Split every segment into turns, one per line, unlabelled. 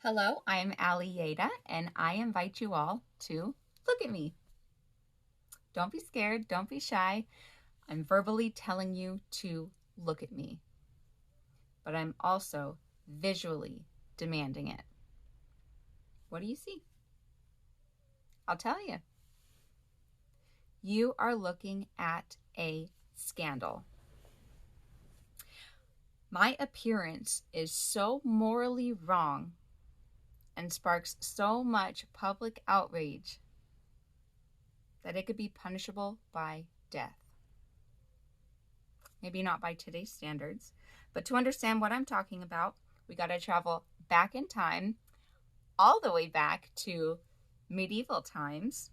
Hello, I'm Ali Yeda, and I invite you all to look at me. Don't be scared, don't be shy. I'm verbally telling you to look at me, but I'm also visually demanding it. What do you see? I'll tell you. You are looking at a scandal. My appearance is so morally wrong and sparks so much public outrage that it could be punishable by death. Maybe not by today's standards, but to understand what I'm talking about, we got to travel back in time, all the way back to medieval times,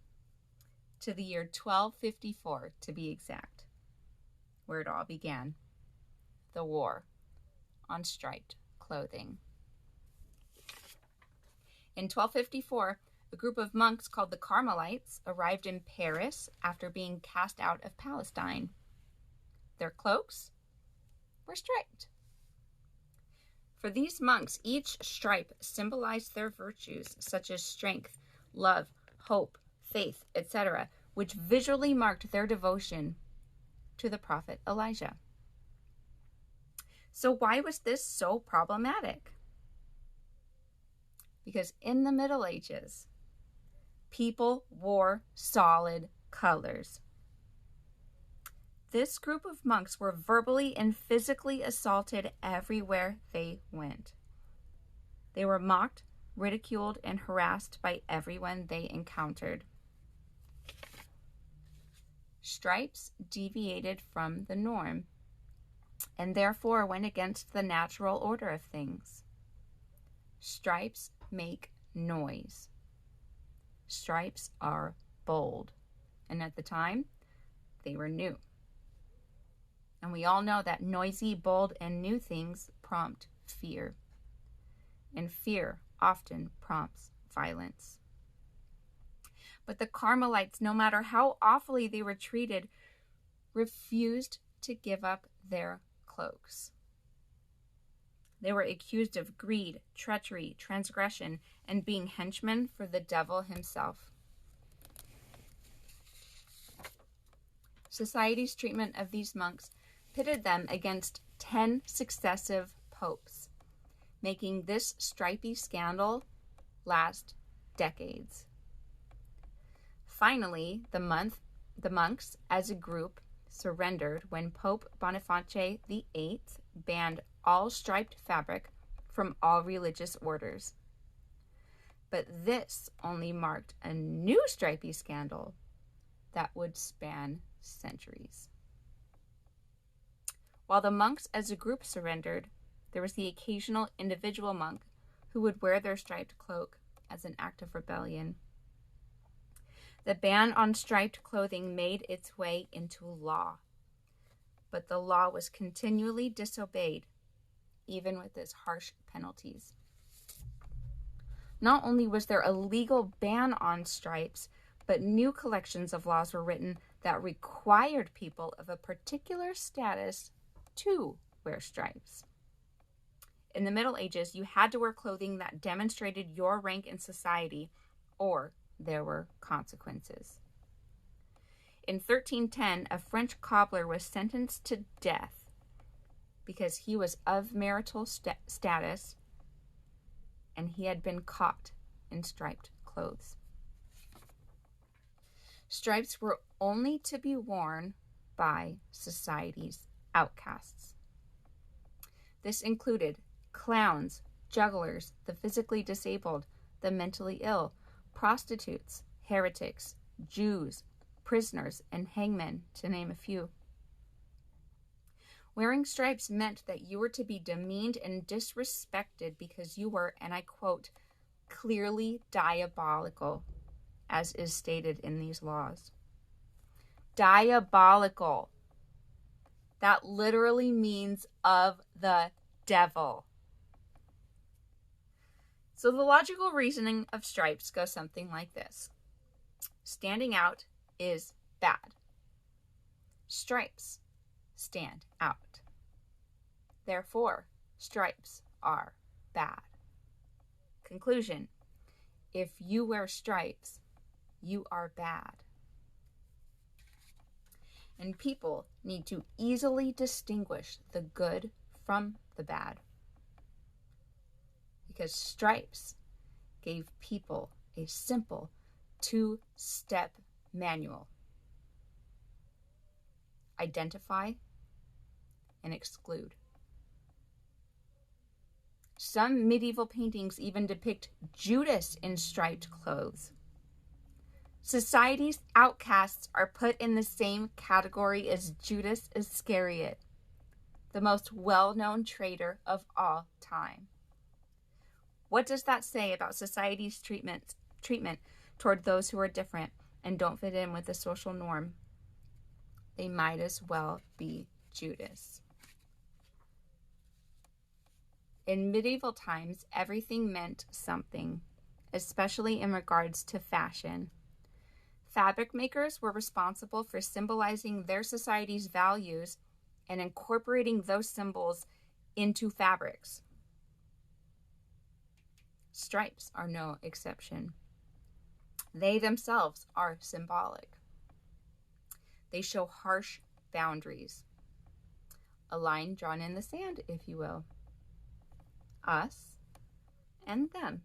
to the year 1254 to be exact, where it all began, the war on striped clothing. In 1254, a group of monks called the Carmelites arrived in Paris after being cast out of Palestine. Their cloaks were striped. For these monks, each stripe symbolized their virtues, such as strength, love, hope, faith, etc., which visually marked their devotion to the prophet Elijah. So why was this so problematic? Because in the Middle Ages, people wore solid colors. This group of monks were verbally and physically assaulted everywhere they went. They were mocked, ridiculed, and harassed by everyone they encountered. Stripes deviated from the norm and therefore went against the natural order of things. Stripes make noise. Stripes are bold, and at the time, they were new. And we all know that noisy, bold, and new things prompt fear. And fear often prompts violence. But the Carmelites, no matter how awfully they were treated, refused to give up their cloaks. They were accused of greed, treachery, transgression, and being henchmen for the devil himself. Society's treatment of these monks pitted them against 10 successive popes, making this stripy scandal last decades. Finally, the monks as a group surrendered when Pope Boniface VIII banned all striped fabric from all religious orders. But this only marked a new stripy scandal that would span centuries. While the monks as a group surrendered, there was the occasional individual monk who would wear their striped cloak as an act of rebellion. The ban on striped clothing made its way into law, but the law was continually disobeyed, even with its harsh penalties. Not only was there a legal ban on stripes, but new collections of laws were written that required people of a particular status to wear stripes. In the Middle Ages, you had to wear clothing that demonstrated your rank in society, or there were consequences. In 1310, a French cobbler was sentenced to death because he was of marital status and he had been caught in striped clothes. Stripes were only to be worn by society's outcasts. This included clowns, jugglers, the physically disabled, the mentally ill, prostitutes, heretics, Jews, prisoners, and hangmen, to name a few. Wearing stripes meant that you were to be demeaned and disrespected because you were, and I quote, clearly diabolical, as is stated in these laws. Diabolical. That literally means of the devil. So the logical reasoning of stripes goes something like this. Standing out is bad. Stripes stand out. Therefore, stripes are bad. Conclusion: if you wear stripes, you are bad. And people need to easily distinguish the good from the bad, because stripes gave people a simple 2-step manual: identify and exclude. Some medieval paintings even depict Judas in striped clothes. Society's outcasts are put in the same category as Judas Iscariot, the most well-known traitor of all time. What does that say about society's treatment toward those who are different and don't fit in with the social norm? They might as well be Judas. In medieval times, everything meant something, especially in regards to fashion. Fabric makers were responsible for symbolizing their society's values and incorporating those symbols into fabrics. Stripes are no exception. They themselves are symbolic. They show harsh boundaries, a line drawn in the sand, if you will. Us and them.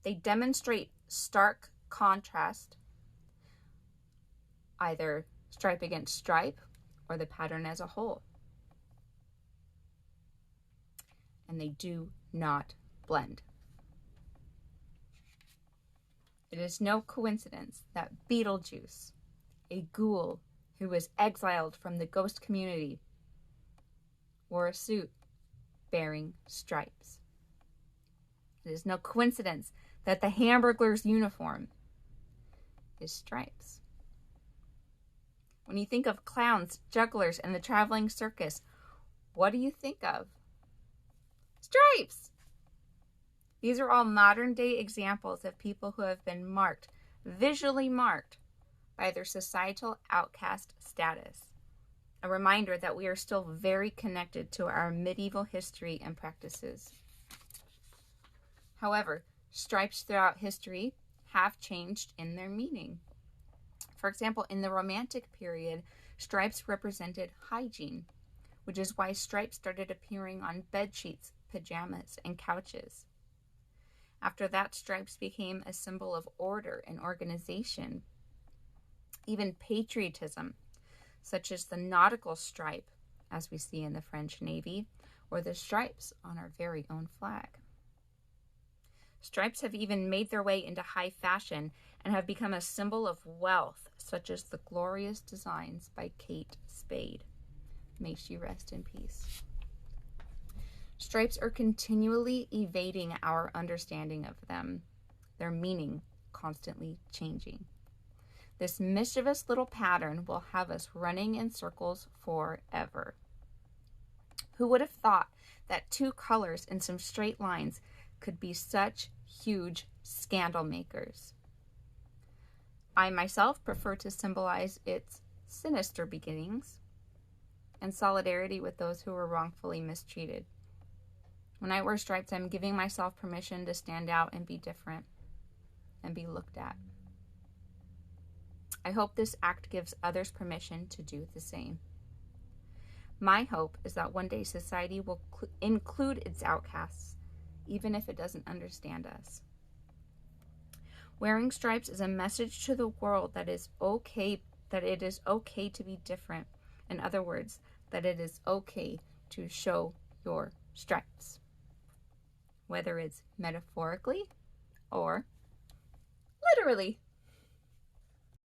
They demonstrate stark contrast, either stripe against stripe or the pattern as a whole. And they do not blend. It is no coincidence that Beetlejuice, a ghoul who was exiled from the ghost community, wore a suit bearing stripes. It is no coincidence that the Hamburglar's uniform is stripes. When you think of clowns, jugglers, and the traveling circus, what do you think of? Stripes! These are all modern-day examples of people who have been marked, visually marked, by their societal outcast status. A reminder that we are still very connected to our medieval history and practices. However, stripes throughout history have changed in their meaning. For example, in the Romantic period, stripes represented hygiene, which is why stripes started appearing on bed sheets, pajamas, and couches. After that, stripes became a symbol of order and organization. Even patriotism, such as the nautical stripe, as we see in the French Navy, or the stripes on our very own flag. Stripes have even made their way into high fashion and have become a symbol of wealth, such as the glorious designs by Kate Spade. May she rest in peace. Stripes are continually evading our understanding of them, their meaning constantly changing. This mischievous little pattern will have us running in circles forever. Who would have thought that 2 colors and some straight lines could be such huge scandal makers? I myself prefer to symbolize its sinister beginnings and solidarity with those who were wrongfully mistreated. When I wear stripes, I'm giving myself permission to stand out and be different and be looked at. I hope this act gives others permission to do the same. My hope is that one day society will include its outcasts, even if it doesn't understand us. Wearing stripes is a message to the world that it is okay to be different. In other words, that it is okay to show your stripes, whether it's metaphorically or literally.